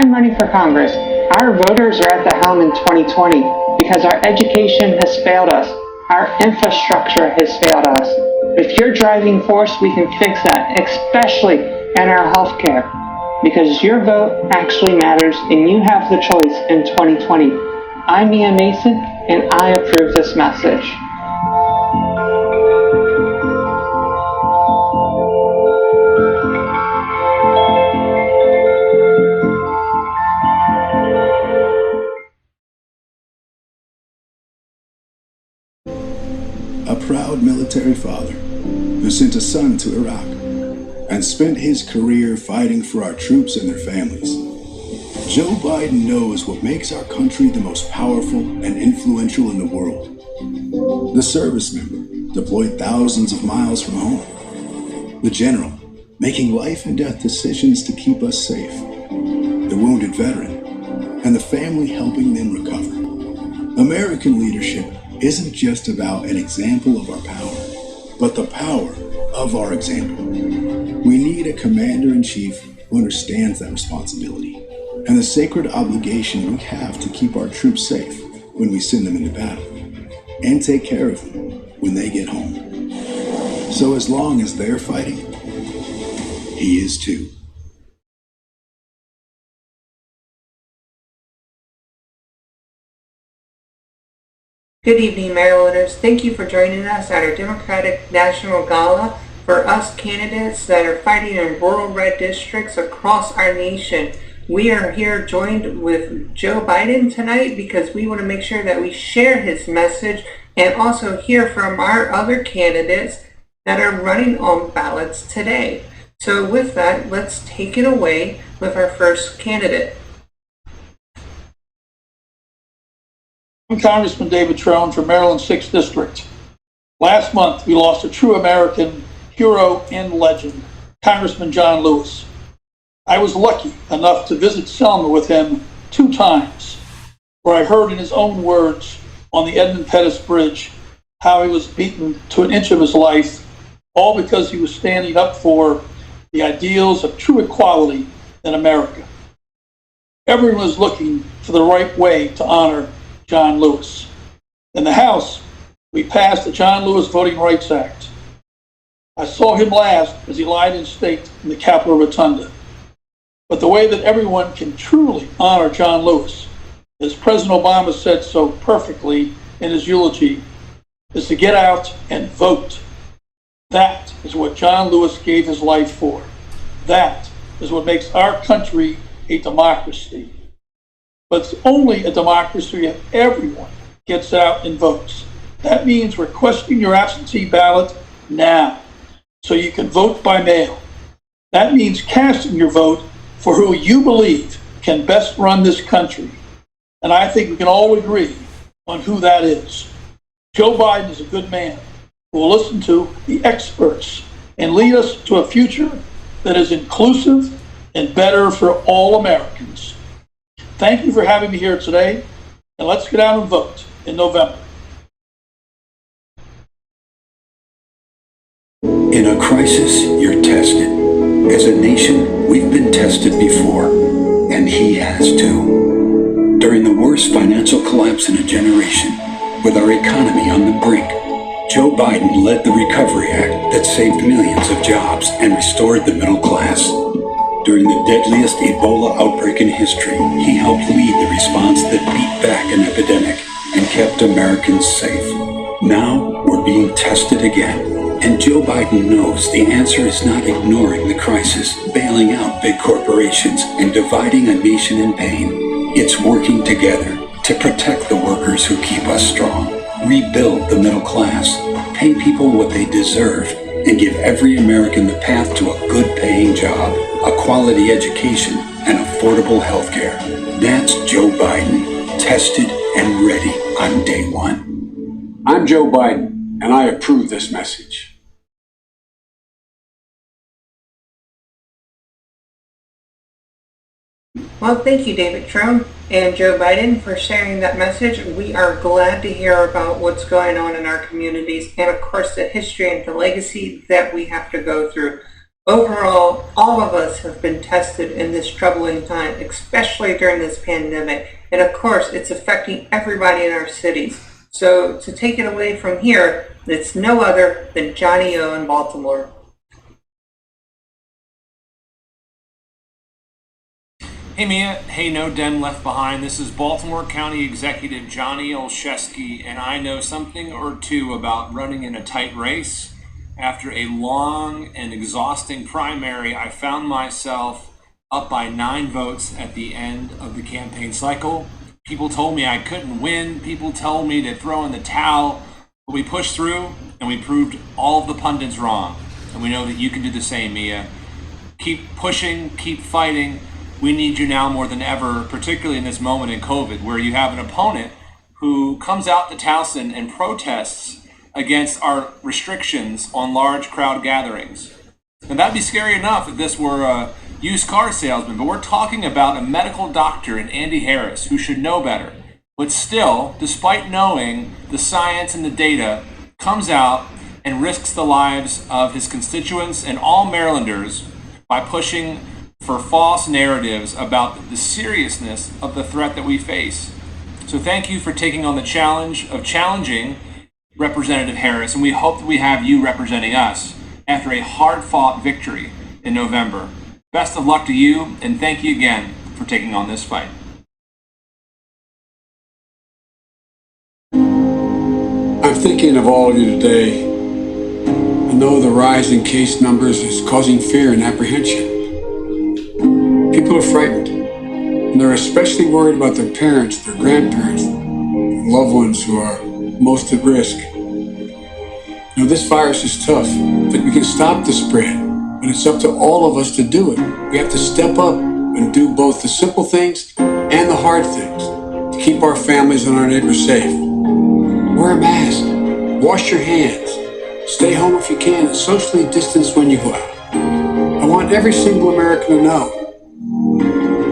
I'm running for Congress. Our voters are at the helm in 2020 because our education has failed us. Our infrastructure has failed us. With your driving force, we can fix that, especially in our healthcare, because your vote actually matters and you have the choice in 2020. I'm Mia Mason and I approve this message. A proud military father who sent a son to Iraq and spent his career fighting for our troops and their families. Joe Biden knows what makes our country the most powerful and influential in the world. The service member deployed thousands of miles from home. The general making life and death decisions to keep us safe. The wounded veteran and the family helping them recover. American leadership isn't just about an example of our power, but the power of our example. We need a commander-in-chief who understands that responsibility and the sacred obligation we have to keep our troops safe when we send them into battle and take care of them when they get home. So as long as they're fighting, he is too. Good evening, Marylanders. Thank you for joining us at our Democratic National Gala for us candidates that are fighting in rural red districts across our nation. We are here joined with Joe Biden tonight because we want to make sure that we share his message and also hear from our other candidates that are running on ballots today. So with that, let's take it away with our first candidate. I'm Congressman David Trone from Maryland's 6th District. Last month, we lost a true American hero and legend, Congressman John Lewis. I was lucky enough to visit Selma with him 2 times, where I heard in his own words on the Edmund Pettus Bridge how he was beaten to an inch of his life, all because he was standing up for the ideals of true equality in America. Everyone was looking for the right way to honor John Lewis. In the House, we passed the John Lewis Voting Rights Act. I saw him last as he lied in state in the Capitol Rotunda. But the way that everyone can truly honor John Lewis, as President Obama said so perfectly in his eulogy, is to get out and vote. That is what John Lewis gave his life for. That is what makes our country a democracy. But it's only a democracy if everyone gets out and votes. That means requesting your absentee ballot now so you can vote by mail. That means casting your vote for who you believe can best run this country. And I think we can all agree on who that is. Joe Biden is a good man who will listen to the experts and lead us to a future that is inclusive and better for all Americans. Thank you for having me here today, and let's get out and vote in November. In a crisis, you're tested. As a nation, we've been tested before, and he has too. During the worst financial collapse in a generation, with our economy on the brink, Joe Biden led the Recovery Act that saved millions of jobs and restored the middle class. During the deadliest Ebola outbreak in history, he helped lead the response that beat back an epidemic and kept Americans safe. Now we're being tested again, and Joe Biden knows the answer is not ignoring the crisis, bailing out big corporations, and dividing a nation in pain. It's working together to protect the workers who keep us strong, rebuild the middle class, pay people what they deserve, and give every American the path to a good-paying job, a quality education, and affordable health care. That's Joe Biden, tested and ready on day one. I'm Joe Biden, and I approve this message. Well, thank you, David Trone and Joe Biden, for sharing that message. We are glad to hear about what's going on in our communities and, of course, the history and the legacy that we have to go through. Overall, all of us have been tested in this troubling time, especially during this pandemic. And of course, it's affecting everybody in our cities. So to take it away from here, it's no other than Johnny O in Baltimore. Hey Mia, hey No Dem Left Behind. This is Baltimore County Executive Johnny Olszewski, and I know something or two about running in a tight race. After a long and exhausting primary, I found myself up by 9 votes at the end of the campaign cycle. People told me I couldn't win. People told me to throw in the towel. But we pushed through, and we proved all of the pundits wrong. And we know that you can do the same, Mia. Keep pushing, keep fighting. We need you now more than ever, particularly in this moment in COVID, where you have an opponent who comes out to Towson and protests against our restrictions on large crowd gatherings. And that'd be scary enough if this were a used car salesman, but we're talking about a medical doctor in Andy Harris who should know better. But still, despite knowing the science and the data, comes out and risks the lives of his constituents and all Marylanders by pushing for false narratives about the seriousness of the threat that we face. So thank you for taking on the challenge of challenging Representative Harris, and we hope that we have you representing us after a hard-fought victory in November. Best of luck to you, and thank you again for taking on this fight. I'm thinking of all of you today. I know the rise in case numbers is causing fear and apprehension. People are frightened, and they're especially worried about their parents, their grandparents, loved ones who are most at risk. You know, this virus is tough, but we can stop the spread, but it's up to all of us to do it. We have to step up and do both the simple things and the hard things to keep our families and our neighbors safe. Wear a mask, wash your hands, stay home if you can, and socially distance when you go out. I want every single American to know,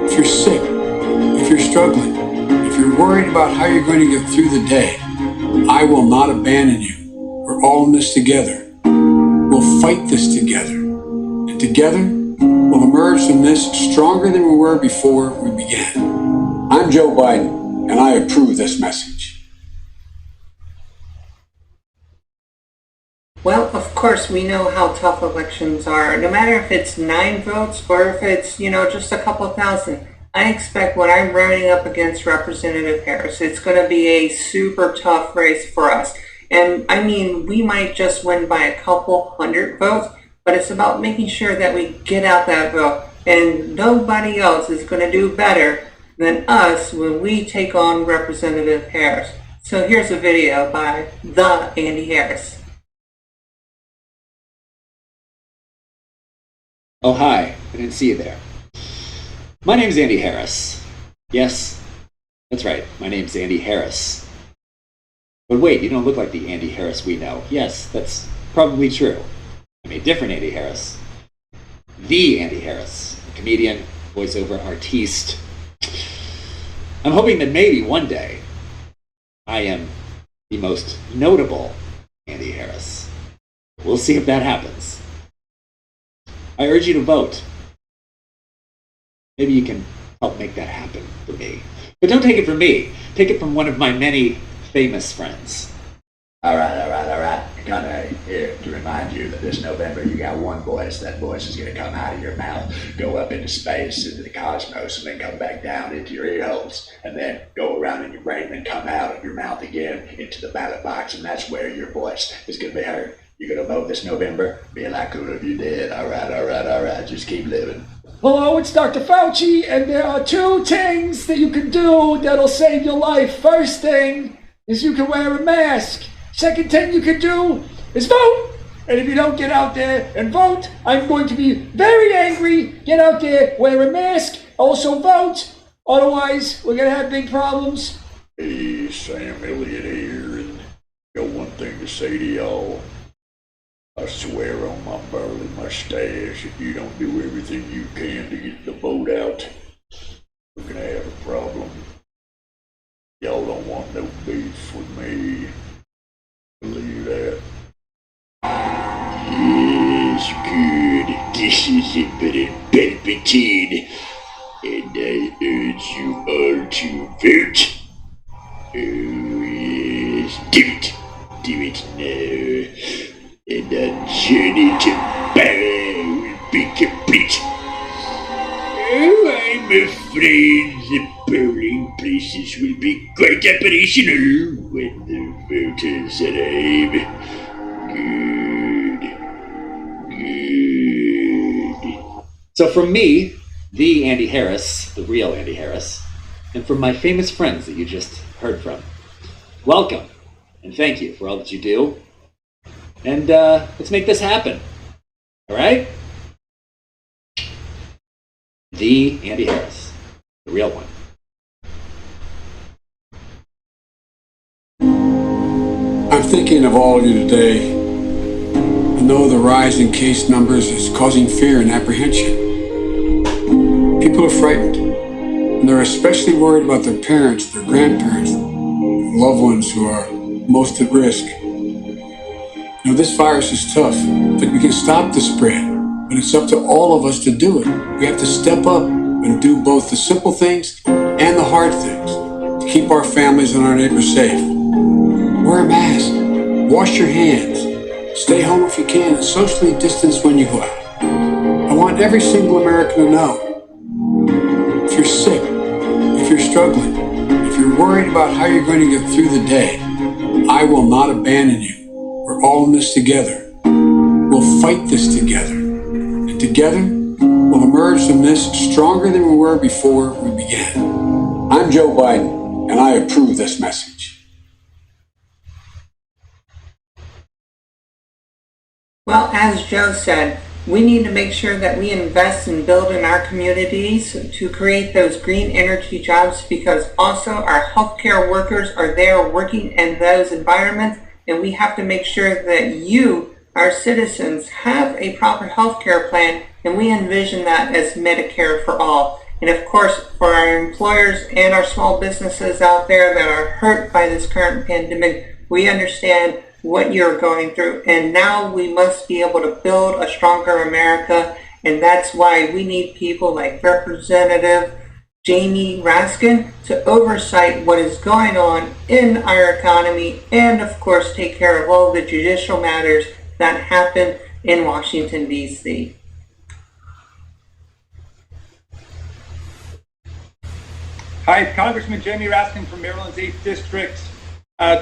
if you're sick, if you're struggling, if you're worried about how you're going to get through the day, I will not abandon you. We're all in this together. We'll fight this together. And together, we'll emerge from this stronger than we were before we began. I'm Joe Biden, and I approve this message. Well, of course, we know how tough elections are. No matter if it's 9 votes or if it's, just a couple thousand. I expect when I'm running up against Representative Harris, it's going to be a super tough race for us. And I mean, we might just win by a couple hundred votes, but it's about making sure that we get out that vote. And nobody else is going to do better than us when we take on Representative Harris. So here's a video by the Andy Harris. Oh, hi. I didn't see you there. My name's Andy Harris. Yes, that's right. My name's Andy Harris. But wait, you don't look like the Andy Harris we know. Yes, that's probably true. I'm a different Andy Harris. The Andy Harris, a comedian, voiceover artiste. I'm hoping that maybe one day I am the most notable Andy Harris. We'll see if that happens. I urge you to vote. Maybe you can help make that happen for me. But don't take it from me. Take it from one of my many famous friends. All right. Come out here to remind you that this November you got one voice. That voice is going to come out of your mouth, go up into space, into the cosmos, and then come back down into your ear holes, and then go around in your brain, and then come out of your mouth again into the ballot box, and that's where your voice is going to be heard. You're going to vote this November? Be a lot cooler if you did. All right. Just keep living. Hello, it's Dr. Fauci, and there are 2 things that you can do that'll save your life. First thing is you can wear a mask. Second thing you can do is vote. And if you don't get out there and vote, I'm going to be very angry. Get out there, wear a mask, also vote. Otherwise, we're going to have big problems. Hey, Sam Elliott here, and got one thing to say to y'all. I swear on my burly mustache, if you don't do everything you can to get the vote out, we're gonna have a problem. Y'all don't want no beef with me. Believe that? Yes, kid. This is Emperor Palpatine, and I urge you all to vote. Oh, yes. Do it now. And our journey to power will be complete. Oh, I'm afraid the polling places will be quite operational when the voters arrive. Good. So from me, the Andy Harris, the real Andy Harris, and from my famous friends that you just heard from, welcome and thank you for all that you do. And let's make this happen. All right? The Andy Harris, the real one. I'm thinking of all of you today. I know the rise in case numbers is causing fear and apprehension. People are frightened, and they're especially worried about their parents, their grandparents, loved ones who are most at risk. You know, this virus is tough, but we can stop the spread. But it's up to all of us to do it. We have to step up and do both the simple things and the hard things to keep our families and our neighbors safe. Wear a mask, wash your hands, stay home if you can, and socially distance when you go out. I want every single American to know, if you're sick, if you're struggling, if you're worried about how you're going to get through the day, I will not abandon you. We're all in this together. We'll fight this together. And together, we'll emerge from this stronger than we were before we began. I'm Joe Biden, and I approve this message. Well, as Joe said, we need to make sure that we invest and build in our communities to create those green energy jobs, because also our healthcare workers are there working in those environments, and we have to make sure that you, our citizens, have a proper healthcare plan, and we envision that as Medicare for all. And of course, for our employers and our small businesses out there that are hurt by this current pandemic, we understand what you're going through, and now we must be able to build a stronger America, and that's why we need people like Representative Jamie Raskin to oversight what is going on in our economy, and of course take care of all the judicial matters that happen in Washington, D.C. Hi, it's Congressman Jamie Raskin from Maryland's 8th District,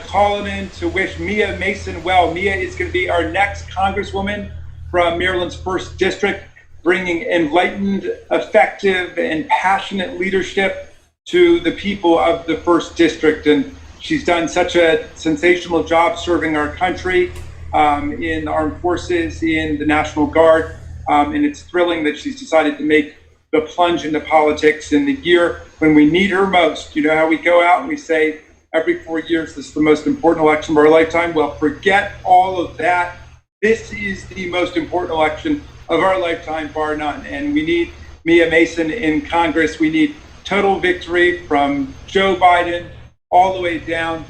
calling in to wish Mia Mason well. Mia is going to be our next Congresswoman from Maryland's 1st District, bringing enlightened, effective, and passionate leadership to the people of the 1st District. And she's done such a sensational job serving our country in the armed forces, in the National Guard, and it's thrilling that she's decided to make the plunge into politics in the year when we need her most. You know how we go out and we say every 4 years this is the most important election of our lifetime? Well, forget all of that. This is the most important election of our lifetime, bar none. And we need Mia Mason in Congress. We need total victory from Joe Biden all the way down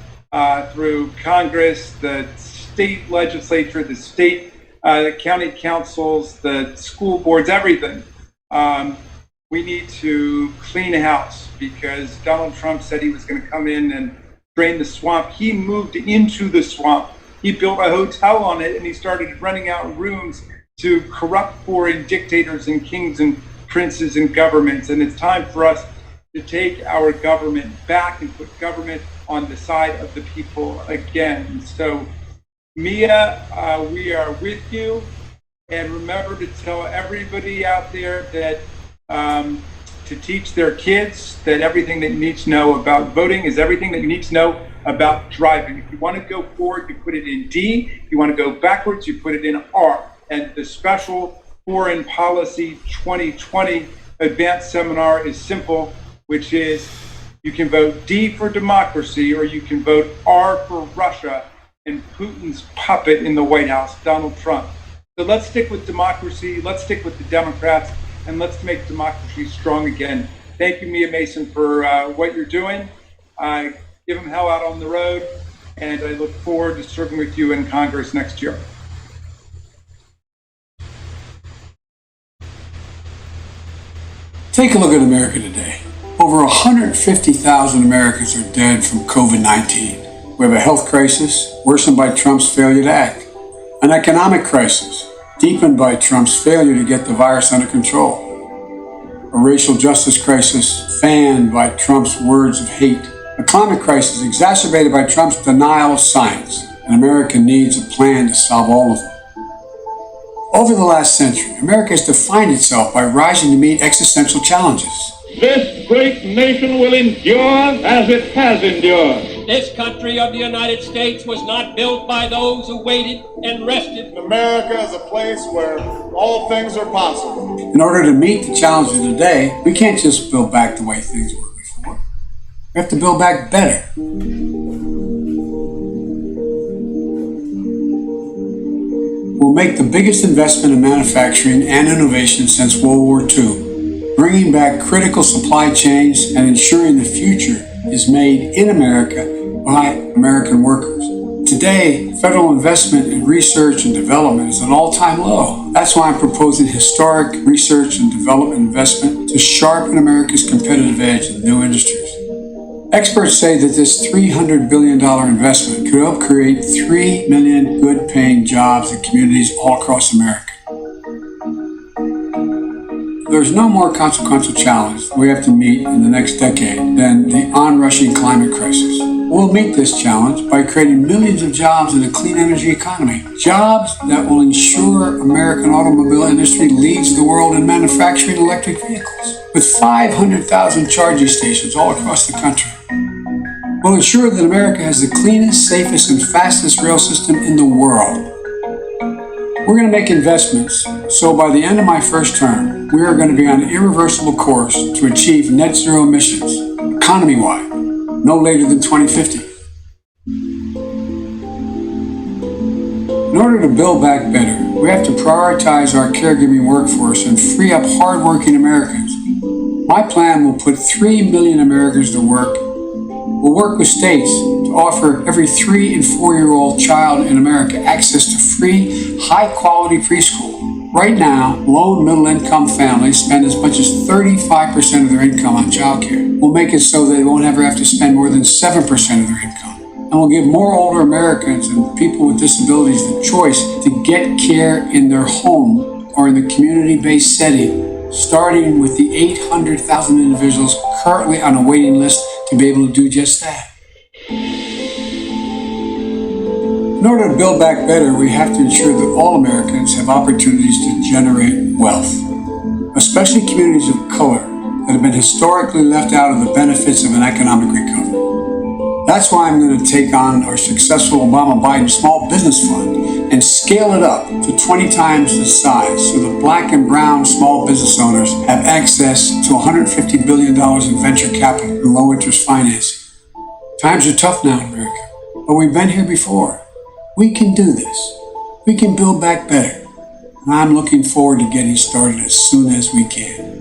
through Congress, the state legislature, the state, the county councils, the school boards, everything. We need to clean house, because Donald Trump said he was going to come in and drain the swamp. He moved into the swamp. He built a hotel on it, and he started renting out rooms to corrupt foreign dictators and kings and princes and governments. And it's time for us to take our government back and put government on the side of the people again. So, Mia, we are with you. And remember to tell everybody out there that to teach their kids that everything that you need to know about voting is everything that you need to know about driving. If you want to go forward, you put it in D. If you want to go backwards, you put it in R. And the special Foreign Policy 2020 advanced seminar is simple, which is you can vote D for democracy, or you can vote R for Russia and Putin's puppet in the White House, Donald Trump. So let's stick with democracy, let's stick with the Democrats, and let's make democracy strong again. Thank you, Mia Mason, for what you're doing. Give them hell out on the road, and I look forward to serving with you in Congress next year. Take a look at America today. Over 150,000 Americans are dead from COVID-19. We have a health crisis worsened by Trump's failure to act. An economic crisis deepened by Trump's failure to get the virus under control. A racial justice crisis fanned by Trump's words of hate. A climate crisis exacerbated by Trump's denial of science. And America needs a plan to solve all of them. Over the last century, America has defined itself by rising to meet existential challenges. This great nation will endure as it has endured. This country of the United States was not built by those who waited and rested. America is a place where all things are possible. In order to meet the challenges of today, we can't just build back the way things were before. We have to build back better. We'll make the biggest investment in manufacturing and innovation since World War II, bringing back critical supply chains and ensuring the future is made in America by American workers. Today, federal investment in research and development is at an all-time low. That's why I'm proposing historic research and development investment to sharpen America's competitive edge in new industries. Experts say that this $300 billion investment could help create 3 million good-paying jobs in communities all across America. There's no more consequential challenge we have to meet in the next decade than the onrushing climate crisis. We'll meet this challenge by creating millions of jobs in a clean energy economy. Jobs that will ensure American automobile industry leads the world in manufacturing electric vehicles. With 500,000 charging stations all across the country. We'll ensure that America has the cleanest, safest, and fastest rail system in the world. We're going to make investments, so by the end of my first term, we are going to be on an irreversible course to achieve net zero emissions, economy-wide, no later than 2050. In order to build back better, we have to prioritize our caregiving workforce and free up hardworking Americans. My plan will put 3 million Americans to work. We'll work with states to offer every 3 and 4-year-old child in America access to free, high-quality preschool. Right now, low and middle-income families spend as much as 35% of their income on childcare. We'll make it so they won't ever have to spend more than 7% of their income. And we'll give more older Americans and people with disabilities the choice to get care in their home or in the community-based setting, starting with the 800,000 individuals currently on a waiting list to be able to do just that. In order to build back better, we have to ensure that all Americans have opportunities to generate wealth, especially communities of color that have been historically left out of the benefits of an economic recovery. That's why I'm going to take on our successful Obama-Biden Small Business Fund and scale it up to 20 times the size so that black and brown small business owners have access to $150 billion in venture capital and low-interest financing. Times are tough now in America, but we've been here before. We can do this. We can build back better. And I'm looking forward to getting started as soon as we can.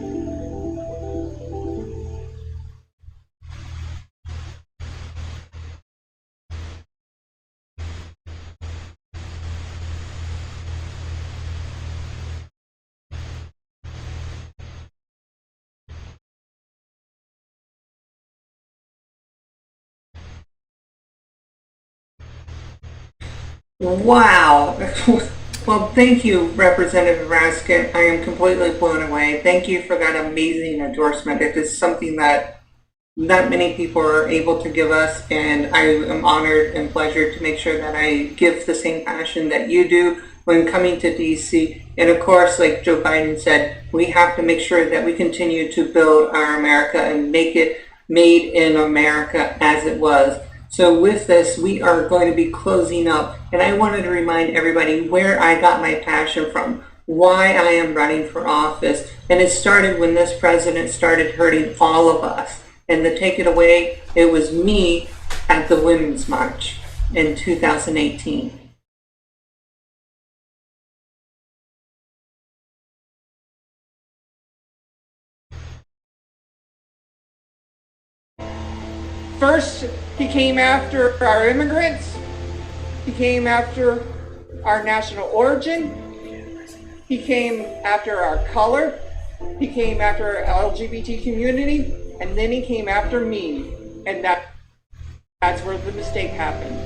Wow. Well, thank you, Representative Raskin. I am completely blown away. Thank you for that amazing endorsement. It is something that not many people are able to give us, and I am honored and pleasured to make sure that I give the same passion that you do when coming to DC. And of course, like Joe Biden said, we have to make sure that we continue to build our America and make it made in America as it was. So with this, we are going to be closing up, and I wanted to remind everybody where I got my passion from, why I am running for office. And it started when this president started hurting all of us. And to take it away, it was me at the Women's March in 2018. First, he came after our immigrants. He came after our national origin. He came after our color. He came after LGBT community, and then he came after me. And that's where the mistake happened.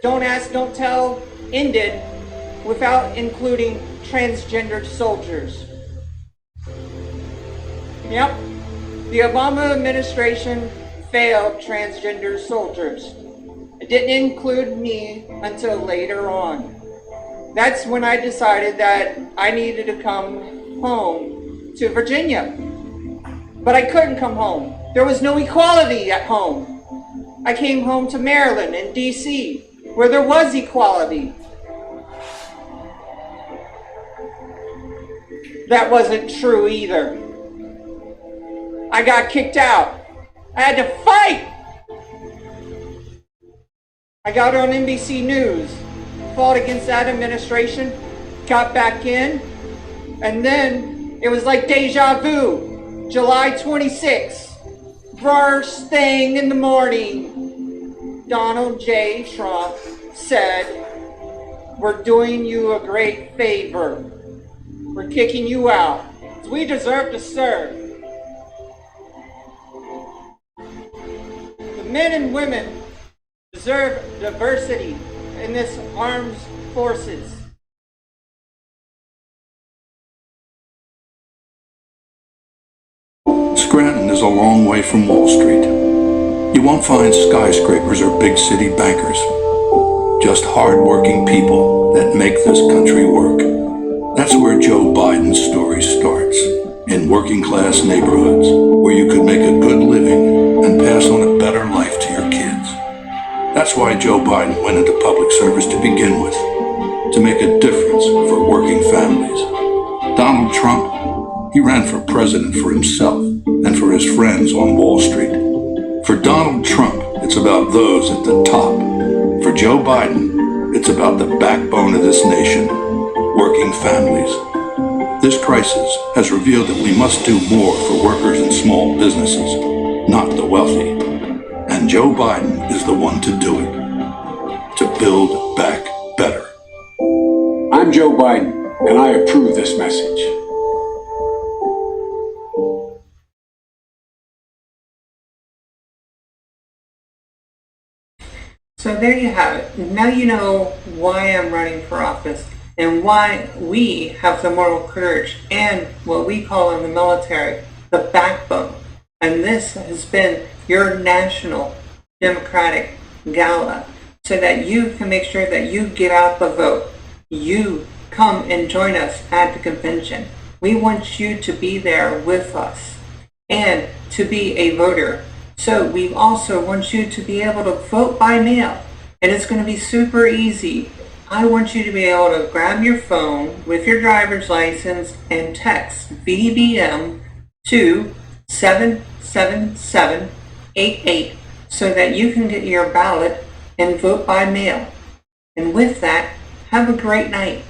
Don't Ask, Don't Tell ended without including transgendered soldiers. Yep, the Obama administration failed transgender soldiers. It didn't include me until later on. That's when I decided that I needed to come home to Virginia. But I couldn't come home. There was no equality at home. I came home to Maryland and DC, where there was equality. That wasn't true either. I got kicked out. I had to fight. I got on NBC News, fought against that administration, got back in, and then it was like deja vu. July 26th, first thing in the morning, Donald J. Trump said, "We're doing you a great favor. We're kicking you out. We deserve to serve." The men and women deserve diversity in this armed forces. Scranton is a long way from Wall Street. You won't find skyscrapers or big city bankers. Just hard-working people that make this country work. That's where Joe Biden's story starts. In working-class neighborhoods, where you could make a good living and pass on a better life to your kids. That's why Joe Biden went into public service to begin with, to make a difference for working families. Donald Trump, he ran for president for himself and for his friends on Wall Street. For Donald Trump, it's about those at the top. For Joe Biden, it's about the backbone of this nation, working families. This crisis has revealed that we must do more for workers and small businesses, not the wealthy. And Joe Biden is the one to do it. To build back better. I'm Joe Biden, and I approve this message. So there you have it. Now you know why I'm running for office and why we have the moral courage and what we call in the military the backbone. And this has been your National Democratic Gala so that you can make sure that you get out the vote. You come and join us at the convention. We want you to be there with us and to be a voter. So we also want you to be able to vote by mail. And it's going to be super easy. I want you to be able to grab your phone with your driver's license and text VBM to 77788 so that you can get your ballot and vote by mail. And with that, have a great night.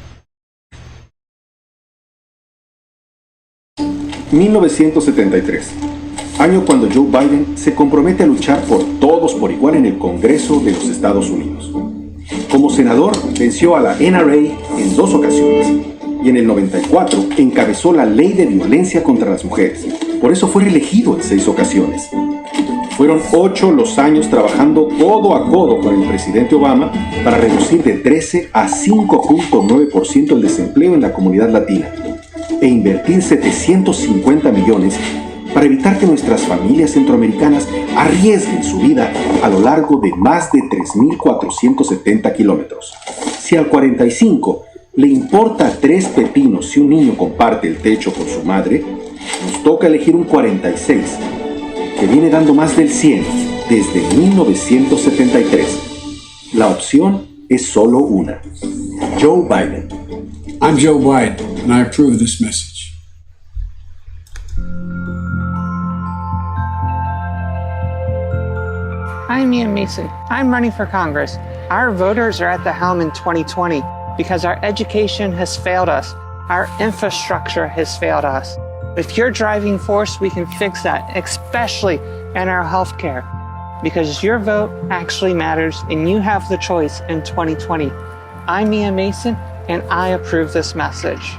1973, año cuando Joe Biden se compromete a luchar por todos por igual en el Congreso de los Estados Unidos. Como senador, venció a la NRA en 2 ocasiones y en el 94 encabezó la ley de violencia contra las mujeres. Por eso fue reelegido en 6 ocasiones. Fueron 8 los años trabajando codo a codo con el presidente Obama para reducir de 13 a 5.9% el desempleo en la comunidad latina e invertir 750 millones para evitar que nuestras familias centroamericanas arriesguen su vida a lo largo de más de 3.470 kilómetros. Si al 45 le importa 3 pepinos si un niño comparte el techo con su madre, nos toca elegir un 46, que viene dando más del 100 desde 1973. La opción es solo una: Joe Biden. I'm Joe Biden, and I approve this message. I'm Ian Mason. I'm running for Congress. Our voters are at the helm in 2020 because our education has failed us. Our infrastructure has failed us. With your driving force, we can fix that, especially and our healthcare, because your vote actually matters and you have the choice in 2020. I'm Mia Mason, and I approve this message.